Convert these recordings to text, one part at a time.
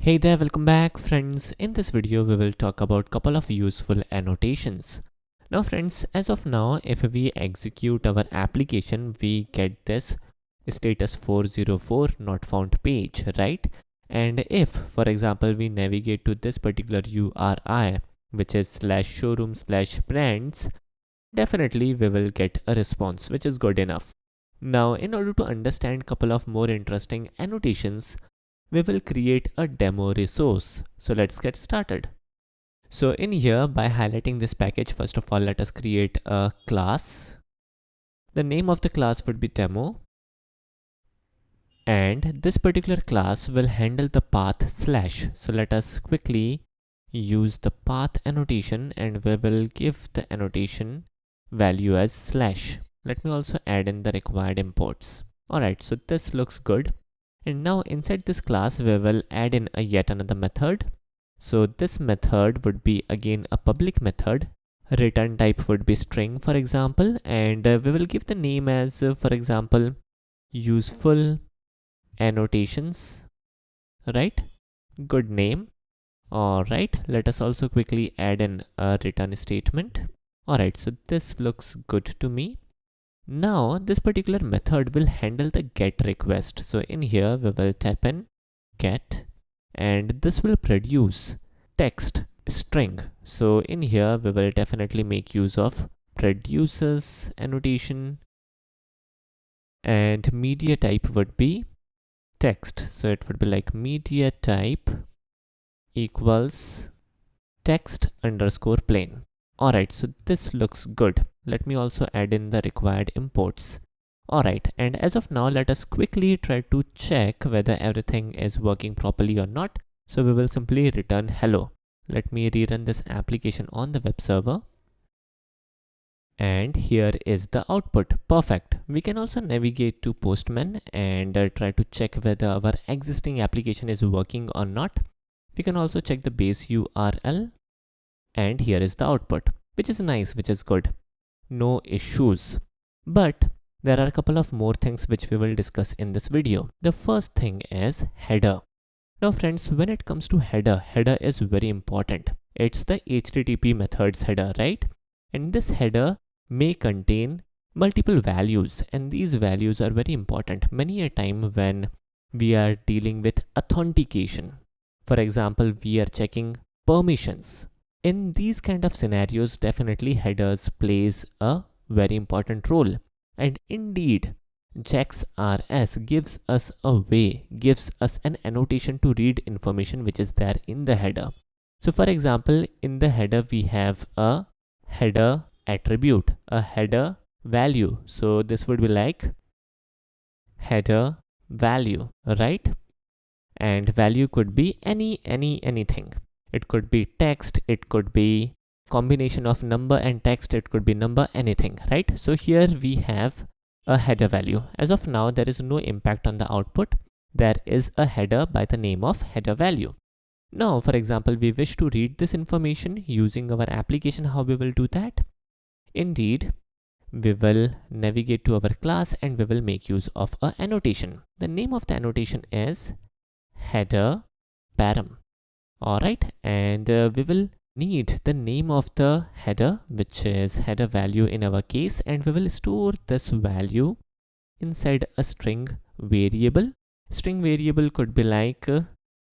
Hey there, welcome back friends. In this video we will talk about couple of useful annotations. Now friends, as of now, if we execute our application, we get this status 404 not found page, right? And if, for example, we navigate to this particular URI, which is /showroom/brands, definitely we will get a response, which is good enough. Now, in order to understand couple of more interesting annotations, we will create a demo resource. So let's get started. So in here, by highlighting this package, first of all, let us create a class. The name of the class would be demo. And this particular class will handle the path /. So let us quickly use the path annotation and we will give the annotation value as /. Let me also add in the required imports. Alright, so this looks good. And now inside this class, we will add in a yet another method. So this method would be again a public method. Return type would be string, for example, and we will give the name as, for example, useful annotations, right? Good name. Alright, let us also quickly add in a return statement. Alright, so this looks good to me. Now this particular method will handle the get request. So in here we will type in get and this will produce text string. So in here we will definitely make use of produces annotation and media type would be text. So it would be like media type equals text underscore plain. Alright, so this looks good. Let me also add in the required imports. Alright, and as of now, let us quickly try to check whether everything is working properly or not. So we will simply return hello. Let me rerun this application on the web server. And here is the output. Perfect. We can also navigate to Postman and try to check whether our existing application is working or not. We can also check the base URL. And here is the output, which is nice, which is good. No issues. But there are a couple of more things which we will discuss in this video. The first thing is header. Now friends, when it comes to header is very important. It's the HTTP methods header, right? And this header may contain multiple values and these values are very important. Many a time when we are dealing with authentication, for example, we are checking permissions. In these kind of scenarios, definitely headers plays a very important role. And indeed, JAX-RS gives us an annotation to read information which is there in the header. So for example, in the header, we have a header attribute, a header value. So this would be like header value, right? And value could be anything. It could be text, it could be combination of number and text, it could be number, anything, right? So here we have a header value. As of now, there is no impact on the output. There is a header by the name of header value. Now, for example, we wish to read this information using our application. How we will do that? Indeed, we will navigate to our class and we will make use of an annotation. The name of the annotation is header param. Alright, and we will need the name of the header, which is header value in our case, and we will store this value inside a string variable. String variable could be like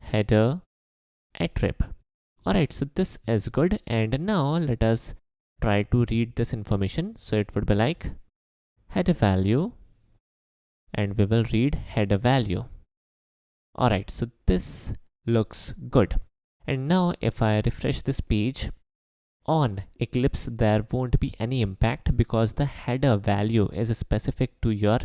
header attrib. Alright, so this is good, and now let us try to read this information. So it would be like header value, and we will read header value. Alright, so this looks good. And now if I refresh this page on Eclipse, there won't be any impact because the header value is specific to your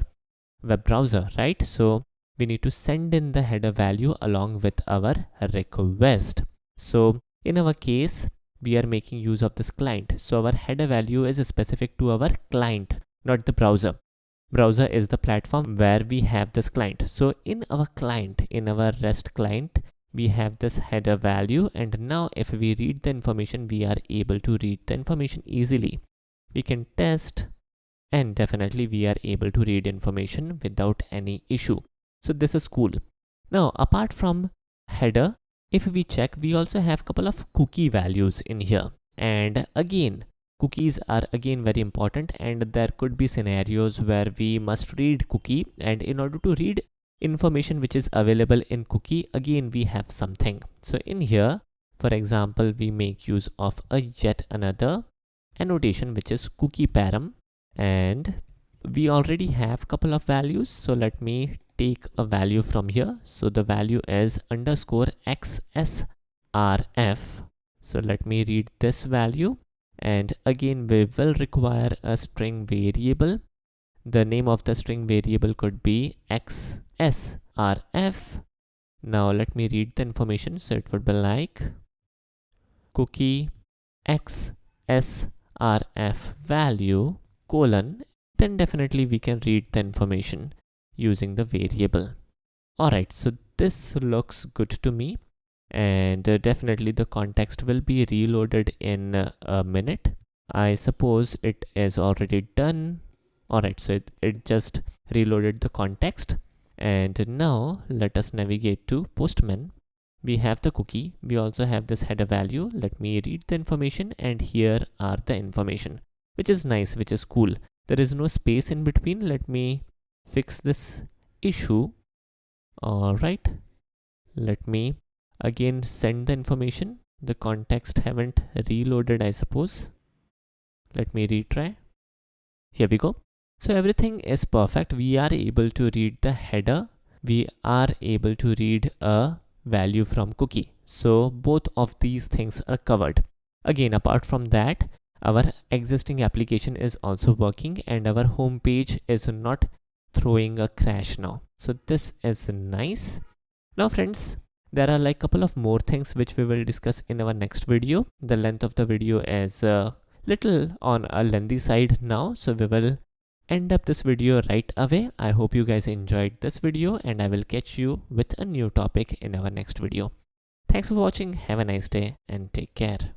web browser, right? So we need to send in the header value along with our request. So in our case, we are making use of this client. So our header value is specific to our client, not the browser. Browser is the platform where we have this client. So in our client, in our REST client, we have this header value, and now if we read the information, we are able to read the information easily. We can test and definitely we are able to read information without any issue. So this is cool. Now apart from header, If we check, we also have couple of cookie values in here. And again, cookies are again very important, and there could be scenarios where we must read cookie, and in order to read information which is available in cookie, again we have something. So in here, for example, we make use of a yet another annotation which is cookie param, and we already have couple of values. So let me take a value from here. So the value is underscore xsrf. So let me read this value, and again we will require a string variable. The name of the string variable could be xsrf. Now let me read the information. So it would be like cookie xsrf value colon, then definitely we can read the information using the variable. Alright, so this looks good to me, and definitely the context will be reloaded in a minute. I suppose it is already done. Alright, so it just reloaded the context, and now let us navigate to Postman. We have the cookie, we also have this header value. Let me read the information, and here are the information, which is nice, which is cool. There is no space in between. Let me fix this issue. All right, let me again send the information. The context haven't reloaded, I suppose. Let me retry. Here we go. So everything is perfect. We are able to read the header. We are able to read a value from cookie. So both of these things are covered. Again, apart from that, our existing application is also working, and our home page is not throwing a crash now. So this is nice. Now friends, there are like couple of more things which we will discuss in our next video. The length of the video is little on a lengthy side now, so we will end up this video right away. I hope you guys enjoyed this video, and I will catch you with a new topic in our next video. Thanks for watching. Have a nice day and take care.